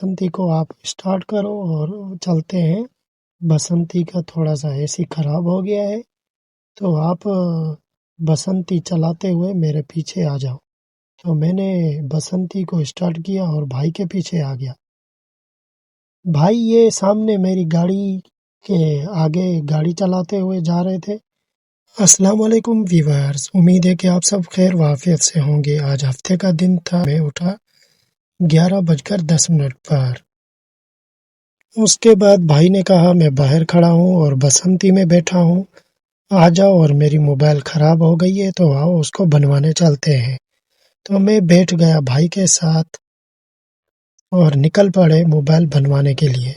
बसंती को आप स्टार्ट करो और चलते हैं। बसंती का थोड़ा सा एसी खराब हो गया है, तो आप बसंती चलाते हुए मेरे पीछे आ जाओ। तो मैंने बसंती को स्टार्ट किया और भाई के पीछे आ गया। भाई ये सामने मेरी गाड़ी के आगे गाड़ी चलाते हुए जा रहे थे। अस्सलाम वालेकुम व्यूअर्स, उम्मीद है कि आप सब खैर वाफियत से होंगे। आज हफ्ते का दिन था। मैं उठा 11:10 पर। उसके बाद भाई ने कहा मैं बाहर खड़ा हूँ और बसंती में बैठा हूँ, आ जाओ, और मेरी मोबाइल खराब हो गई है तो आओ उसको बनवाने चलते हैं। तो मैं बैठ गया भाई के साथ और निकल पड़े मोबाइल बनवाने के लिए।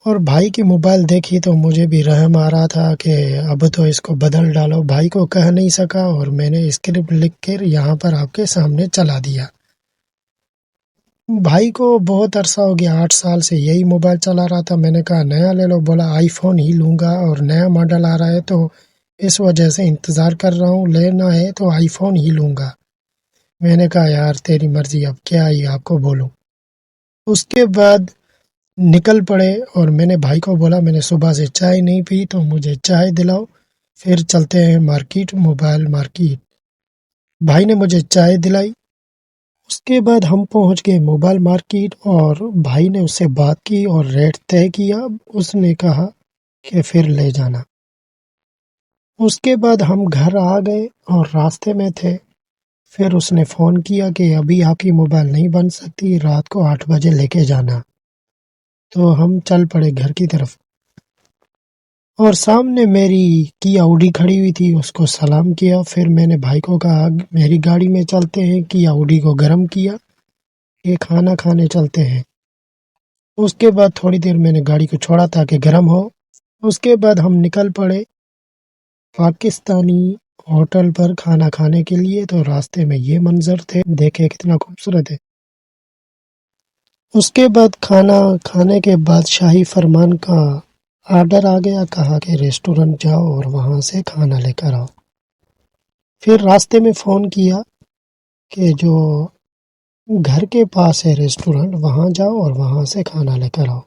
और भाई की मोबाइल देखी तो मुझे भी रहम आ रहा था कि अब तो इसको बदल डालो। भाई को कह नहीं सका और मैंने स्क्रिप्ट लिख कर यहाँ पर आपके सामने चला दिया। भाई को बहुत अरसा हो गया, 8 साल से यही मोबाइल चला रहा था। मैंने कहा नया ले लो, बोला आईफोन ही लूंगा और नया मॉडल आ रहा है तो इस वजह से इंतज़ार कर रहा हूँ, लेना है तो आईफोन ही लूंगा। मैंने कहा यार तेरी मर्जी, अब क्या ही आपको बोलूं। उसके बाद निकल पड़े और मैंने भाई को बोला मैंने सुबह से चाय नहीं पी तो मुझे चाय दिलाओ, फिर चलते हैं मार्केट, मोबाइल मार्केट। भाई ने मुझे चाय दिलाई। उसके बाद हम पहुंच गए मोबाइल मार्केट और भाई ने उससे बात की और रेट तय किया। उसने कहा कि फिर ले जाना। उसके बाद हम घर आ गए और रास्ते में थे। फिर उसने फ़ोन किया कि अभी आपकी मोबाइल नहीं बन सकती, रात को 8 बजे लेके जाना। तो हम चल पड़े घर की तरफ और सामने मेरी किया ऑडी खड़ी हुई थी, उसको सलाम किया। फिर मैंने भाई को कहा मेरी गाड़ी में चलते हैं। किया ऑडी को गर्म किया, ये खाना खाने चलते हैं। उसके बाद थोड़ी देर मैंने गाड़ी को छोड़ा ताकि गर्म हो। उसके बाद हम निकल पड़े पाकिस्तानी होटल पर खाना खाने के लिए। तो रास्ते में ये मंजर थे, देखे कितना खूबसूरत है। उसके बाद खाना खाने के बाद शाही फरमान का ऑर्डर आ गया। कहा कि रेस्टोरेंट जाओ और वहां से खाना लेकर आओ। फिर रास्ते में फ़ोन किया कि जो घर के पास है रेस्टोरेंट, वहां जाओ और वहां से खाना लेकर आओ।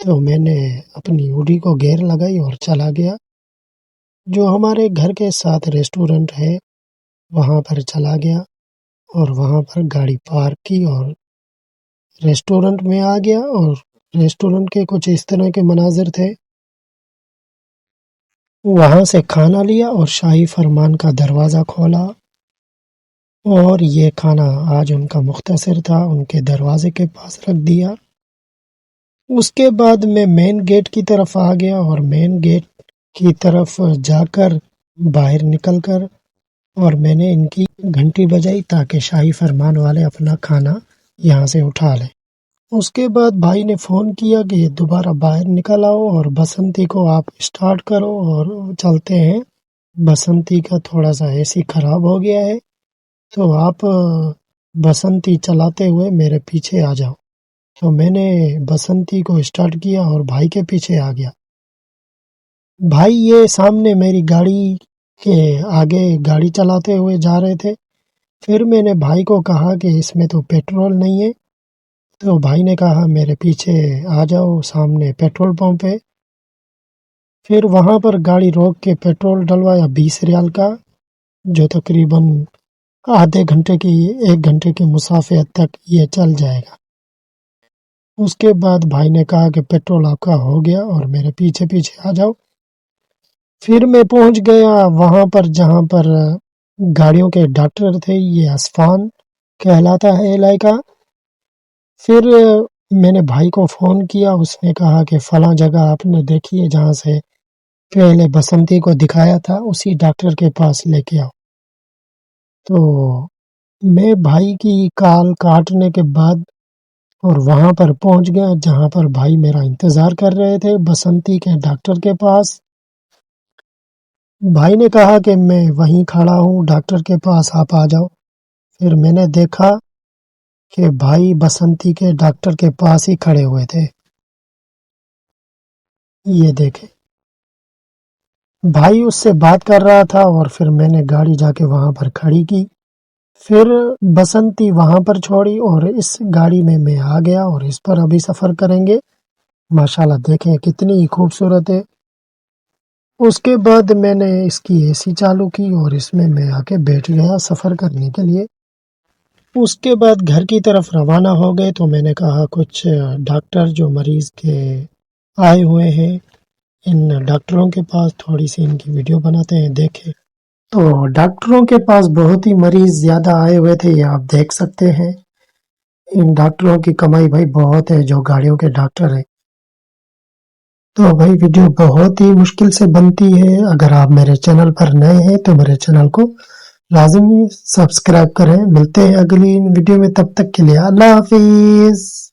तो मैंने अपनी ऑडी को गियर लगाई और चला गया। जो हमारे घर के साथ रेस्टोरेंट है वहां पर चला गया और वहां पर गाड़ी पार्क की और रेस्टोरेंट में आ गया। और रेस्टोरेंट के कुछ इस तरह के मनाजिर थे। वहां से खाना लिया और शाही फरमान का दरवाज़ा खोला और ये खाना आज उनका मुख्तसर था, उनके दरवाजे के पास रख दिया। उसके बाद मैं मेन गेट की तरफ आ गया और मेन गेट की तरफ जाकर बाहर निकलकर और मैंने इनकी घंटी बजाई ताकि शाही फरमान वाले अपना खाना यहाँ से उठा लें। उसके बाद भाई ने फ़ोन किया कि दोबारा बाहर निकल आओ और बसंती को आप स्टार्ट करो और चलते हैं। बसंती का थोड़ा सा एसी खराब हो गया है, तो आप बसंती चलाते हुए मेरे पीछे आ जाओ। तो मैंने बसंती को स्टार्ट किया और भाई के पीछे आ गया। भाई ये सामने मेरी गाड़ी के आगे गाड़ी चलाते हुए जा रहे थे। फिर मैंने भाई को कहा कि इसमें तो पेट्रोल नहीं है। तो भाई ने कहा मेरे पीछे आ जाओ, सामने पेट्रोल पंप है। फिर वहां पर गाड़ी रोक के पेट्रोल डलवाया 20 रियाल का, जो तकरीबन आधे घंटे की 1 घंटे की मुसाफिर तक ये चल जाएगा। उसके बाद भाई ने कहा कि पेट्रोल आपका हो गया और मेरे पीछे पीछे आ जाओ। फिर मैं पहुंच गया वहां पर जहां पर गाड़ियों के डॉक्टर थे। ये असफान कहलाता है इलाका। फिर मैंने भाई को फ़ोन किया, उसने कहा कि फलां जगह आपने देखी है जहाँ से पहले बसंती को दिखाया था, उसी डॉक्टर के पास लेके आओ। तो मैं भाई की कॉल काटने के बाद और वहां पर पहुंच गया जहां पर भाई मेरा इंतजार कर रहे थे, बसंती के डॉक्टर के पास। भाई ने कहा कि मैं वहीं खड़ा हूँ डॉक्टर के पास, आप आ जाओ। फिर मैंने देखा कि भाई बसंती के डॉक्टर के पास ही खड़े हुए थे। ये देखे भाई उससे बात कर रहा था और फिर मैंने गाड़ी जाके वहां पर खड़ी की। پھر بسنتی وہاں پر چھوڑی اور اس گاڑی میں آ گیا اور اس پر ابھی سفر کریں گے۔ ماشاءاللہ دیکھیں کتنی خوبصورت ہے۔ اس کے بعد میں نے اس کی اے سی چالو کی اور اس میں آ کے بیٹھ گیا سفر کرنے کے لیے۔ اس کے بعد گھر کی طرف روانہ ہو گئے تو میں نے کہا کچھ ڈاکٹر جو مریض کے آئے ہوئے ہیں ان ڈاکٹروں کے پاس تھوڑی سی ان کی ویڈیو بناتے ہیں، دیکھیں۔ تو ڈاکٹروں کے پاس بہت ہی مریض زیادہ آئے ہوئے تھے، یہ آپ دیکھ سکتے ہیں۔ ان ڈاکٹروں کی کمائی بھائی بہت ہے جو گاڑیوں کے ڈاکٹر ہیں۔ تو بھائی ویڈیو بہت ہی مشکل سے بنتی ہے۔ اگر آپ میرے چینل پر نئے ہیں تو میرے چینل کو لازمی سبسکرائب کریں۔ ملتے ہیں اگلی ویڈیو میں، تب تک کے لیے اللہ حافظ۔